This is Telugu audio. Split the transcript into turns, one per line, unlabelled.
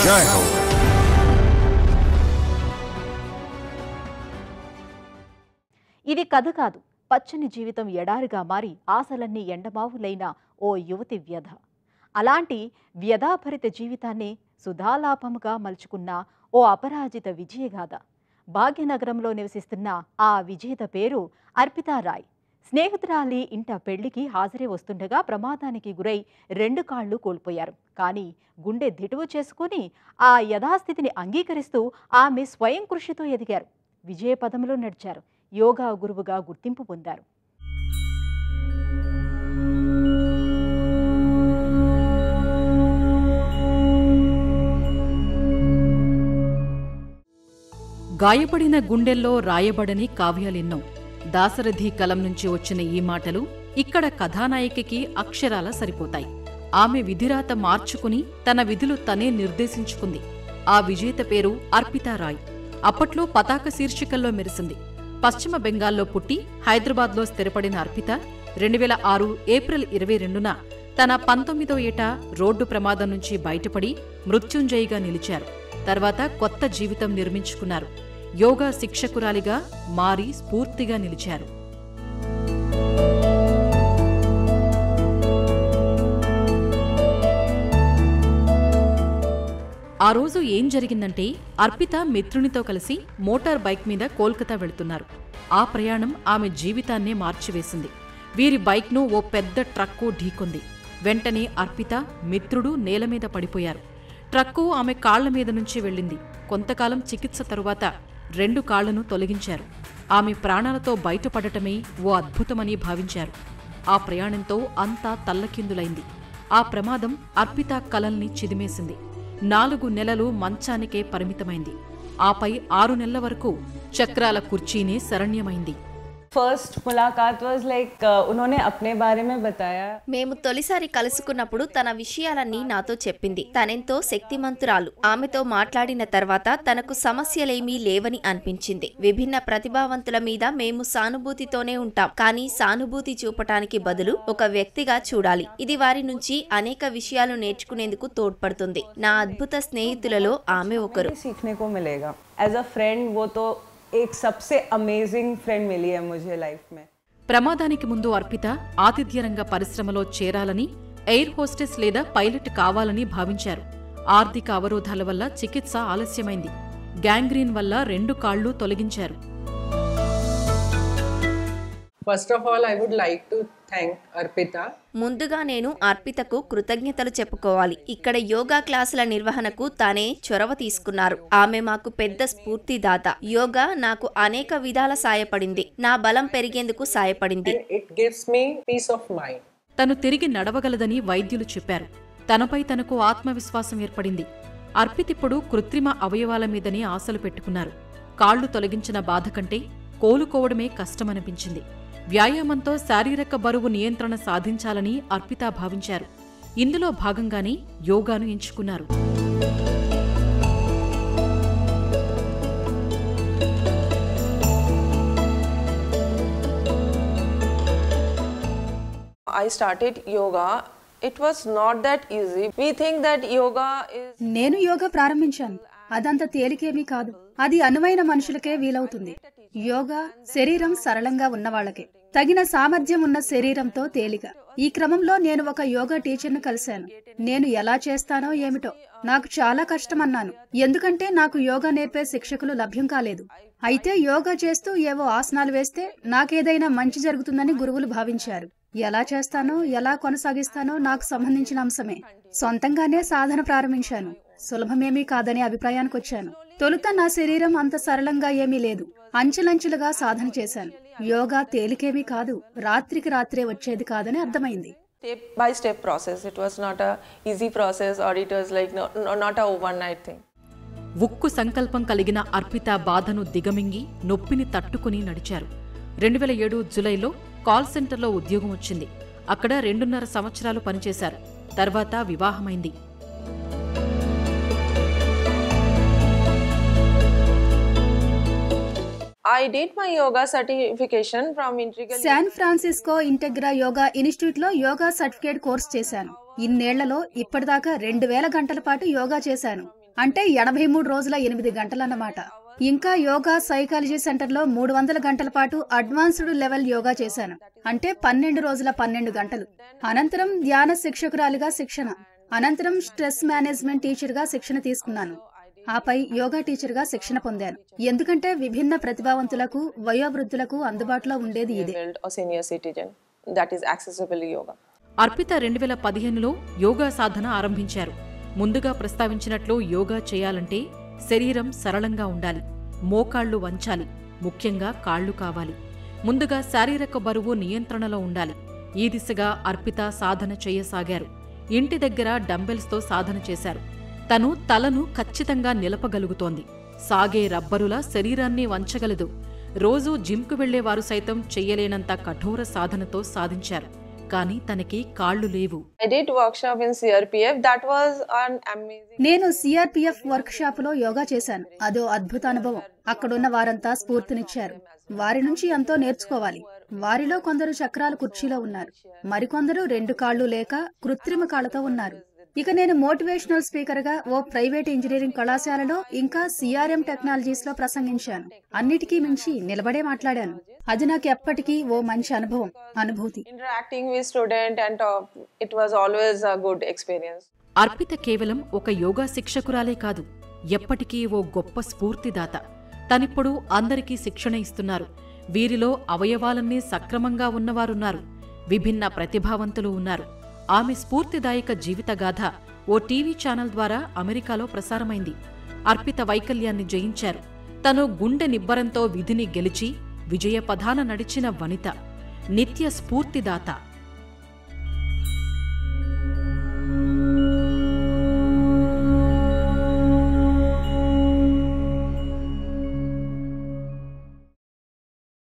జై హో.
ఇది కథ కాదు, పచ్చని జీవితం ఎడారిగా మారి ఆశలన్నీ ఎండమావులైన ఓ యువతి వ్యధ. అలాంటి వ్యధాభరిత జీవితాన్ని సుధాలాపముగా మలుచుకున్న ఓ అపరాజిత విజయగాథ. భాగ్యనగరంలో నివసిస్తున్న ఆ విజేత పేరు అర్పితా రాయ్. స్నేహితురాలి ఇంట పెళ్లికి హాజరే వస్తుండగా ప్రమాదానికి గురై 2 కాళ్లు కోల్పోయారు. కానీ గుండె దిటువు చేసుకుని ఆ యథాస్థితిని అంగీకరిస్తూ ఆమె స్వయం కృషితో ఎదిగారు. విజయ పదంలో నడిచారు. యోగా గురువుగా గుర్తింపు పొందారు. గాయపడిన గుండెల్లో రాయబడని కావ్యాలెన్నో. దాశరథి కలం నుంచి వచ్చిన ఈ మాటలు ఇక్కడ కథానాయికకి అక్షరాల సరిపోతాయి. ఆమె విధిరాత మార్చుకుని తన విధులు తనే నిర్దేశించుకుంది. ఆ విజేత పేరు అర్పితా రాయ్. అప్పట్లో పతాక శీర్షికల్లో మెరిసింది. పశ్చిమ బెంగాల్లో పుట్టి హైదరాబాద్లో స్థిరపడిన అర్పిత 2006 ఏప్రిల్ 22న తన 19వ ఏట రోడ్డు ప్రమాదం నుంచి బయటపడి మృత్యుంజయిగా నిలిచారు. తర్వాత కొత్త జీవితం నిర్మించుకున్నారు. యోగా శిక్షకురాలిగా మారి స్ఫూర్తిగా నిలిచారు. ఆ రోజు ఏం జరిగిందంటే, అర్పిత మిత్రునితో కలిసి మోటార్ బైక్ మీద కోల్కతా వెళుతున్నారు. ఆ ప్రయాణం ఆమె జీవితాన్నే మార్చివేసింది. వీరి బైక్ను ఓ పెద్ద ట్రక్కు ఢీకొంది. వెంటనే అర్పిత, మిత్రుడు నేలమీద పడిపోయారు. ట్రక్కు ఆమె కాళ్ల మీద నుంచి వెళ్ళింది. కొంతకాలం చికిత్స తరువాత 2 కాళ్లను తొలగించారు. ఆమె ప్రాణాలతో బయటపడటమే ఓ అద్భుతమని భావించారు. ఆ ప్రయాణంతో అంతా తల్లకిందులైంది. ఆ ప్రమాదం అర్పిత కలల్ని చిదిమేసింది. 4 నెలలు మంచానికే పరిమితమైంది. ఆపై 6 నెలల వరకు చక్రాల కుర్చీనే శరణ్యమైంది.
ఫస్ట్ ములాకాత్ వాజ్ లైక్ ఉన్హోనే అప్నే బారే మే బతాయా.
మేము తొలిసారి కలుసుకున్నప్పుడు తన విషయాలన్నీ నాతో చెప్పింది. తనెంతో శక్తిమంతురాలు. ఆమెతో మాట్లాడిన తర్వాత తనకు సమస్యలేమీ లేవని అనిపించింది. విభిన్న ప్రతిభావంతుల మీద మేము సానుభూతితోనే ఉంటాం, కానీ సానుభూతి చూపటానికి బదులు ఒక వ్యక్తిగా చూడాలి. ఇది వారి నుంచి అనేక విషయాలు నేర్చుకునేందుకు తోడ్పడుతుంది. నా అద్భుత స్నేహితులలో ఆమె ఒకరు.
सीखने को मिलेगा एज अ फ्रेंड. वो तो एक सबसे अमेजिंग फ्रेंड मिली है मुझे लाइफ में.
ప్రమాదానికి ముందు అర్పిత ఆతిథ్యరంగ పరిశ్రమలో చేరాలని, ఎయిర్ హోస్టెస్ లేదా పైలట్ కావాలని భావించారు. ఆర్థిక అవరోధాల వల్ల చికిత్స ఆలస్యమైంది. గ్యాంగ్రీన్ వల్ల 2 కాళ్లు తొలగించారు.
First of all, I would like to thank Arpita.
ముందుగా నేను అర్పితకు కృతజ్ఞతలు చెప్పుకోవాలి. ఇక్కడ యోగా క్లాసుల నిర్వహణకు తానే చొరవ తీసుకున్నారు. ఆమె మాకు పెద్ద స్ఫూర్తిదాత. యోగా నాకు అనేక విధాల సాయపడింది. నా బలం పెరిగేందుకు సాయపడింది.
It gives me peace of mind.
తను తిరిగి నడవగలదని వైద్యులు చెప్పారు. తనపై తనకు ఆత్మవిశ్వాసం ఏర్పడింది. అర్పితిప్పుడు కృత్రిమ అవయవాల మీదనే ఆశలు పెట్టుకున్నారు. కాళ్లు తొలగించిన బాధ కంటే కోలుకోవడమే కష్టమనిపించింది. వ్యాయామంతో శారీరక బరువు నియంత్రణ సాధించాలని అర్పిత భావించారు. ఇందులో భాగంగానే యోగాను ఎంచుకున్నారు.
I started yoga. It was not that easy. We think that yoga is.
నేను యోగా ప్రారంభించాను. అదంత తేలికేమీ కాదు. అది అనువైన మనుషులకే వీలవుతుంది. యోగా శరీరం సరళంగా ఉన్నవాళ్లకే, తగిన సామర్థ్యం ఉన్న శరీరంతో తేలిక. ఈ క్రమంలో నేను ఒక యోగా టీచర్ను కలిశాను. నేను ఎలా చేస్తానో ఏమిటో నాకు చాలా కష్టమన్నాను. ఎందుకంటే నాకు యోగా నేర్పే శిక్షకులు లభ్యం కాలేదు. అయితే యోగా చేస్తూ ఏవో ఆసనాలు వేస్తే నాకేదైనా మంచి జరుగుతుందని గురువులు భావించారు. ఎలా చేస్తానో ఎలా కొనసాగిస్తానో నాకు సంబంధించిన అంశమే. సొంతంగానే సాధన ప్రారంభించాను. సులభమేమీ కాదనే అభిప్రాయానికి వచ్చాను. తొలుత నా శరీరం అంత సరళంగా ఏమీ లేదు. అంచెలంచెలుగా సాధన చేశాను. యోగా తేలికేమీ కాదు, రాత్రికి రాత్రే వచ్చేది కాదని అర్థమైంది.
Step by step process. It was not a easy process, or it was like not a overnight thing.
ఉక్కు సంకల్పం కలిగిన అర్పిత బాధను దిగమింగి నొప్పిని తట్టుకుని నడిచారు. 2007 జులైలో కాల్ సెంటర్లో ఉద్యోగం వచ్చింది. అక్కడ 2.5 సంవత్సరాలు పనిచేశారు. తర్వాత వివాహమైంది.
I did my yoga certification from Integral.
San Francisco integra yoga institute లో యోగా సర్టిఫికేట్ కోర్స్ చేశాను. ఇన్నేళ్లలో ఇప్పటిదాకా 2000 గంటల పాటు యోగా చేశాను. అంటే 83 రోజుల 8 గంటలన్నమాట. ఇంకా యోగా సైకాలజీ సెంటర్లో 300 గంటల పాటు అడ్వాన్స్డ్ లెవెల్ యోగా చేశాను. అంటే 12 రోజుల 12 గంటలు. అనంతరం ధ్యాన శిక్షకురాలిగా శిక్షణ, అనంతరం స్ట్రెస్ మేనేజ్మెంట్ టీచర్గా శిక్షణ తీసుకున్నాను. ఆపై యోగా టీచర్గా శిక్షణ పొందాను. ఎందుకంటే విభిన్న ప్రతిభావంతులకు, వయోవృద్ధులకు అందుబాటులో ఉండేది ఇదే.
అర్పిత 2015లో యోగా సాధన ఆరంభించారు. ముందుగా ప్రస్తావించినట్లు యోగా చేయాలంటే శరీరం సరళంగా ఉండాలి, మోకాళ్లు వంచాలి, ముఖ్యంగా కాళ్లు కావాలి. ముందుగా శారీరక బరువు నియంత్రణలో ఉండాలి. ఈ దిశగా అర్పిత సాధన చేయసాగారు. ఇంటి దగ్గర డంబెల్స్తో సాధన చేశారు. తను తలను ఖచ్చితంగా నిలపగలుగుతోంది. సాగే రబ్బరులా శరీరాన్ని వంచగలదు. రోజూ జిమ్కు వెళ్లేవారు సైతం చెయ్యలేనంత కఠోర సాధనతో సాధించారు. కానీ తనకి కాళ్లు లేవు.
నేను సిఆర్పిఎఫ్ వర్క్ షాప్ లో యోగా చేశాను. అదో అద్భుత అనుభవం. అక్కడున్న వారంతా స్ఫూర్తినిచ్చారు. వారి నుంచి ఎంతో నేర్చుకోవాలి. వారిలో కొందరు చక్రాల కుర్చీలో ఉన్నారు, మరికొందరు 2 కాళ్లు లేక కృత్రిమ కాళ్లతో ఉన్నారు. ఇక నేను మోటివేషనల్ స్పీకర్ గా ఓ ప్రైవేట్ ఇంజనీరింగ్ కళాశాలలో ఇంకా సిఆర్ఎం టెక్నాలజీస్ లో ప్రసంగించాను. అన్నిటికీ మించి నిలబడే మాట్లాడాను. అది నాకు ఎప్పటికీ ఓ మంచి అనుభూతి.
అర్పిత కేవలం ఒక యోగా శిక్షకురాలే కాదు, ఎప్పటికీ ఓ గొప్ప స్ఫూర్తిదాత. తనిప్పుడు అందరికీ శిక్షణ ఇస్తున్నారు. వీరిలో అవయవాలన్నీ సక్రమంగా ఉన్నవారున్నారు, విభిన్న ప్రతిభావంతులు ఉన్నారు. ఆమె స్ఫూర్తిదాయక జీవితగాథ ఓ టీవీ ఛానల్ ద్వారా అమెరికాలో ప్రసారమైంది. అర్పిత వైకల్యాన్ని జయించారు. తను గుండె నిబ్బరంతో విధిని గెలిచి విజయపథాన నడిచిన వనిత, నిత్య స్ఫూర్తిదాత.